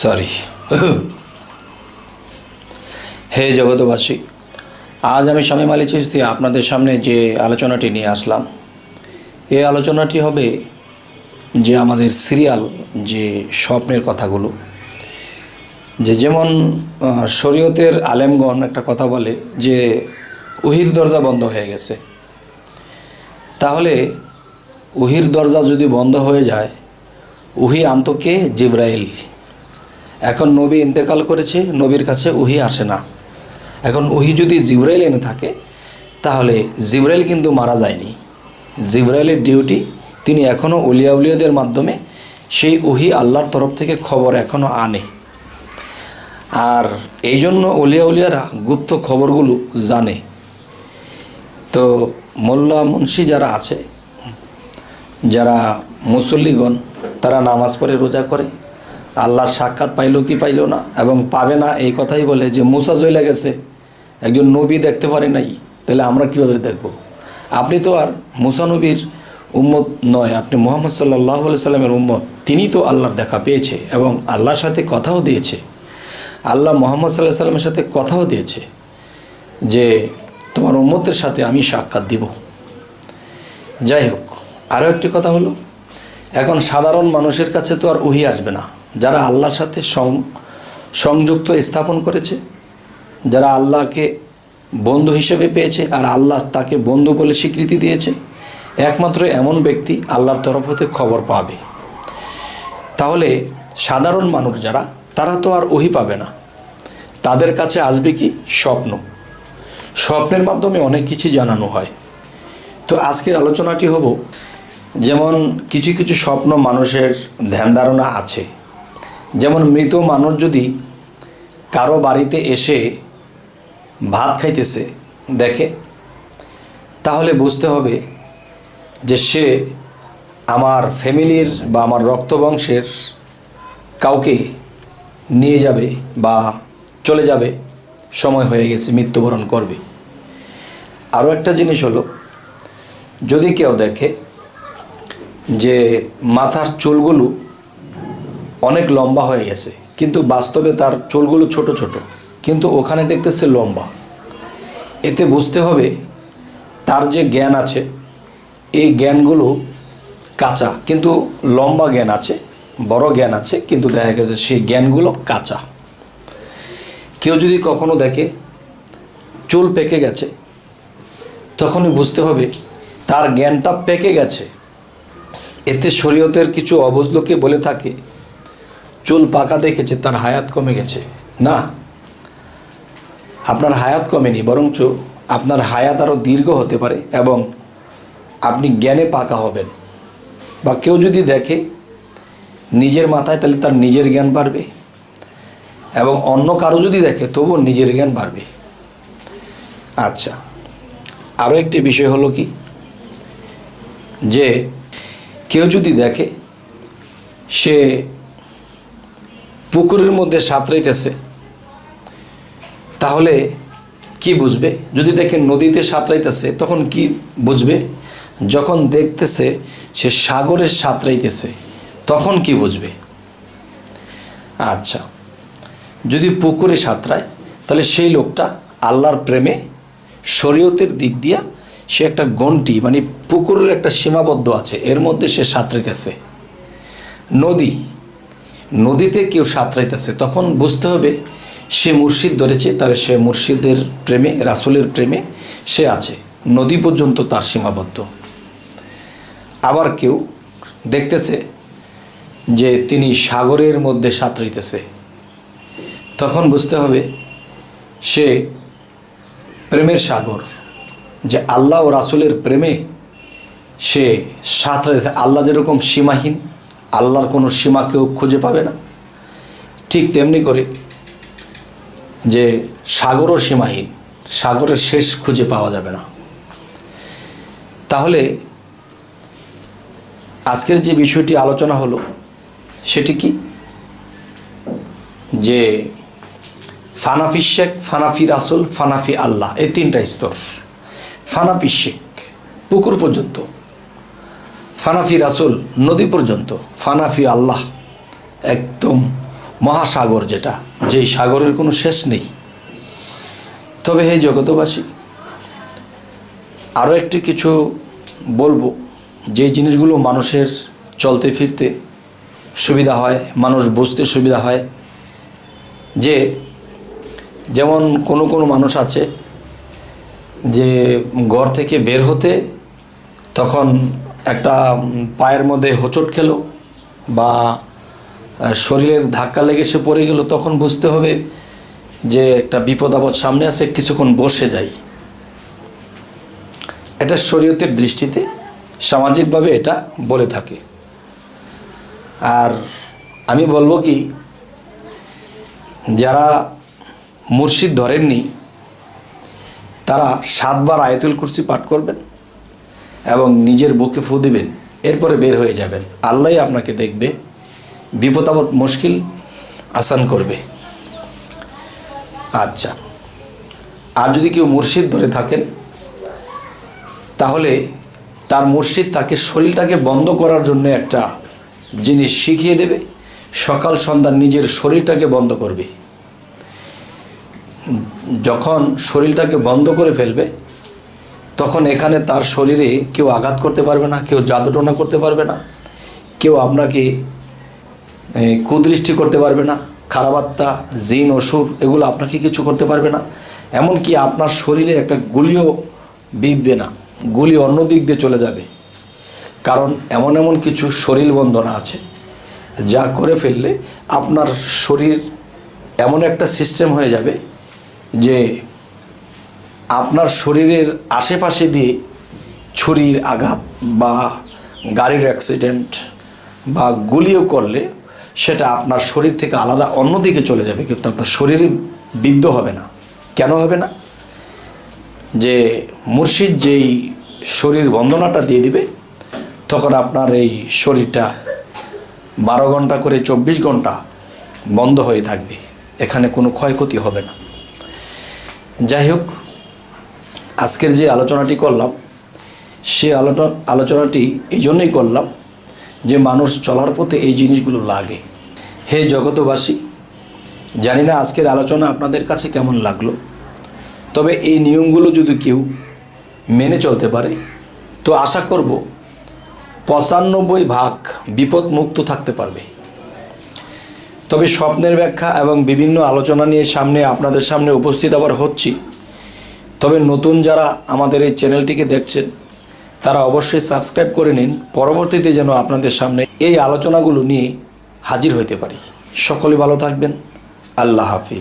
Sorry. হে জগতবাসী, আজ আমি শামীম আলী চিশতি আপনাদের সামনে যে আলোচনাটি নিয়ে আসলাম, এই আলোচনাটি হবে যে আমাদের সিরিয়াল যে স্বপ্নের কথাগুলো, যেমন শরীয়তের আলেমগণ একটা কথা বলে যে ওহির দরজা বন্ধ হয়ে গেছে। তাহলে ওহির দরজা যদি বন্ধ হয়ে যায়, ওহি আনত কে? জিবরাইল। এখন নবী ইন্তেকাল করেছে, নবীর কাছে ওহি আসে না। এখন ওহি যদি জিবরাইল এনে থাকে, তাহলে জিবরাইল কিন্তু মারা যায়নি। জিবরাইলের ডিউটি, তিনি এখনও উলিয়া উলিয়াদের মাধ্যমে সেই ওহি আল্লাহর তরফ থেকে খবর এখনও আনে। আর এই জন্য উলিয়া উলিয়ারা গুপ্ত খবরগুলো জানে। তো মোল্লা মুন্সি যারা আছে, যারা মুসল্লিগণ, তারা নামাজ পড়ে রোজা করে, আল্লাহর সাক্ষাৎ পাইল কি পাইল না এবং পাবে না এই কথাই বলে যে মুসা চলে গেছে, একজন নবী দেখতে পারে নাই, তাহলে আমরা কীভাবে দেখব? আপনি তো আর মুসা নবীর উম্মত নয়, আপনি মুহাম্মদ সাল্লাল্লাহু আলাইহি সাল্লামের উম্মত। তিনি তো আল্লাহর দেখা পেয়েছে এবং আল্লাহর সাথে কথাও দিয়েছে। আল্লাহ মুহাম্মদ সাল্লাল্লাহু আলাইহি সাল্লামের সাথে কথাও দিয়েছে যে তোমার উম্মতের সাথে আমি সাক্ষাৎ দিব। যাই হোক, আরও একটি কথা হলো, এখন সাধারণ মানুষের কাছে তো আর ওহি আসবে না। যারা আল্লাহর সাথে সংযুক্ত স্থাপন করেছে, যারা আল্লাহকে বন্ধু হিসেবে পেয়েছে আর আল্লাহ তাকে বন্ধু বলে স্বীকৃতি দিয়েছে, একমাত্র এমন ব্যক্তি আল্লাহর তরফ হতে খবর পাবে। তাহলে সাধারণ মানুষ যারা, তারা তো আর ওহি পাবে না। তাদের কাছে আসবে কি? স্বপ্ন। স্বপ্নের মাধ্যমে অনেক কিছু জানানো হয়। তো আজকের আলোচনাটি হব, যেমন কিছু কিছু স্বপ্ন মানুষের ধ্যান ধারণা আছে। যেমন মৃত মানুষ যদি কারো বাড়িতে এসে ভাত খাইতেছে দেখে, তাহলে বুঝতে হবে যে সে আমার ফ্যামিলির বা আমার রক্তবংশের কাউকে নিয়ে যাবে বা চলে যাবে, সময় হয়ে গেছে, মৃত্যুবরণ করবে। আরও একটা জিনিস হলো, যদি কেউ দেখে যে মাথার চুলগুলো অনেক লম্বা হয়ে গেছে, কিন্তু বাস্তবে তার চুলগুলো ছোট ছোট, কিন্তু ওখানে দেখতেছে লম্বা, এতে বুঝতে হবে তার যে জ্ঞান আছে, এই জ্ঞানগুলো কাঁচা, কিন্তু লম্বা জ্ঞান আছে, বড় জ্ঞান আছে, কিন্তু দেখা গেছে সেই জ্ঞানগুলো কাঁচা। কেউ যদি কখনো দেখে চুল পেকে গেছে, তখনই বুঝতে হবে তার জ্ঞানটা পেকে গেছে। এতে শরীয়তের কিছু অবুঝ লোকে বলে থাকে চুল পাকা দেখেছে তার হায়াত কমে গেছে। না, আপনার হায়াত কমেনি, বরঞ্চ আপনার হায়াত আরও দীর্ঘ হতে পারে এবং আপনি জ্ঞানে পাকা হবেন। বা কেউ যদি দেখে নিজের মাথায়, তাহলে তার নিজের জ্ঞান বাড়বে, এবং অন্য কারো যদি দেখে তবুও নিজের জ্ঞান বাড়বে। আচ্ছা, আরও একটি বিষয় হলো কি, যে কেউ যদি দেখে সে পুকুরের মধ্যে সাঁতরাইতেছে, তাহলে কি বুঝবে? যদি দেখে নদীতে সাঁতরাইতেছে, তখন কি বুঝবে? যখন দেখতেছে সে সাগরে সাঁতরাইতেছে, তখন কি বুঝবে? আচ্ছা, যদি পুকুরে সাঁতরায়, তাহলে সেই লোকটা আল্লাহর প্রেমে শরীয়তের দিক দিয়া সে একটা গণ্ডি, মানে পুকুরের একটা সীমাবদ্ধ আছে, এর মধ্যে সে সাঁতরাইতেছে। নদীতে কেউ সাঁতরাইতেছে, তখন বুঝতে হবে সে মুর্শিদ ধরেছে, তার সে মুর্শিদের প্রেমে, রাসূলের প্রেমে সে আছে, নদী পর্যন্ত তার সীমাবদ্ধ। আবার কেউ দেখতেছে যে তিনি সাগরের মধ্যে সাঁতরাইতেছে, তখন বুঝতে হবে সে প্রেমের সাগর, যে আল্লাহ ও রাসূলের প্রেমে সে সাঁতরাইতেছে। আল্লাহ যেরকম সীমাহীন, আল্লাহর কোনো সীমা কেউ খুঁজে পাবে না, ঠিক তেমনি করে যে সাগরও সীমাহীন, সাগরের শেষ খুঁজে পাওয়া যাবে না। তাহলে আজকের যে বিষয়টি আলোচনা হলো সেটি কি, যে ফানাফি শেখ, ফানাফি রাসূল, ফানাফি আল্লাহ, এই তিনটা স্তর। ফানাফি শেখ পুকুর পর্যন্ত, ফানাফি রাসূল নদী পর্যন্ত, ফানাফি আল্লাহ একদম মহাসাগর, যেটা যেই সাগরের কোনো শেষ নেই। তবে হে জগতবাসী, আরও একটি কিছু বলবো, যে জিনিসগুলো মানুষের চলতে ফিরতে সুবিধা হয়, মানুষ বুঝতে সুবিধা হয়। যেমন কোনো মানুষ আছে যে ঘর থেকে বের হতে তখন একটা পায়ের মধ্যে হোঁচট খেলো বা শরীরের ধাক্কা লেগে সে পড়ে গেল, তখন বুঝতে হবে যে একটা বিপদ আপদ সামনে আছে, কিছুক্ষণ বসে যাই। এটা শরীয়তের দৃষ্টিতে সামাজিকভাবে এটা বলে থাকে। আর আমি বলবো কি, যারা মুর্শিদ ধরেননি তারা 7 বার আয়াতুল কুরসি পাঠ করবেন এবং নিজের বুকে ফু দিবেন, এরপরে বের হয়ে যাবেন। আল্লাহই আপনাকে দেখবে, বিপদ আপদ মুশকিল আসান করবে। আচ্ছা, আর যদি কেউ মুর্শিদ ধরে থাকেন তাহলে তার মুর্শিদ তাকে শরীরটাকে বন্ধ করার জন্য একটা জিনিস শিখিয়ে দেবে। সকাল সন্ধ্যা নিজের শরীরটাকে বন্ধ করবে। যখন শরীরটাকে বন্ধ করে ফেলবে তখন এখানে তার শরীরে কেউ আঘাত করতে পারবে না, কেউ জাদুটোনা করতে পারবে না, কেউ আপনাকে কুদৃষ্টি করতে পারবে না, খারাপ আত্মা, জিন, অসুর এগুলো আপনাকে কিছু করতে পারবে না। এমনকি আপনার শরীরে একটা গুলিও বিঁধবে না, গুলি অন্য দিক দিয়ে চলে যাবে। কারণ এমন কিছু শরীর বন্ধনা আছে যা করে ফেললে আপনার শরীর এমন একটা সিস্টেম হয়ে যাবে যে আপনার শরীরের আশেপাশে দিয়ে ছুরির আঘাত বা গাড়ির অ্যাক্সিডেন্ট বা গুলিও করলে সেটা আপনার শরীর থেকে আলাদা অন্যদিকে চলে যাবে, কিন্তু আপনার শরীরে বিদ্ধ হবে না। কেন হবে না? যে মুর্শিদ যেই শরীর বন্দনাটা দিয়ে দিবে তখন আপনার এই শরীরটা 12 ঘন্টা করে 24 ঘন্টা বন্ধ হয়ে থাকবে, এখানে কোনো ক্ষয়ক্ষতি হবে না। যাই হোক, আজকের যে আলোচনাটি করলাম সে আলোচনাটি এই জন্যই করলাম যে মানুষ চলার পথে এই জিনিসগুলো লাগে। হে জগতবাসী, জানি না আজকের আলোচনা আপনাদের কাছে কেমন লাগলো, তবে এই নিয়মগুলো যদি কেউ মেনে চলতে পারে তো আশা করব 95% বিপদ মুক্ত থাকতে পারবে। তবে স্বপ্নের ব্যাখ্যা এবং বিভিন্ন আলোচনা নিয়ে আপনাদের সামনে উপস্থিত আবার হচ্ছি। তবে নতুন যারা আমাদের এই চ্যানেলটিকে দেখছেন তারা অবশ্যই সাবস্ক্রাইব করে নিন, পরবর্তীতে যেন আপনাদের সামনে এই আলোচনাগুলো নিয়ে হাজির হতে পারি। সকলে ভালো থাকবেন। আল্লাহ হাফিজ।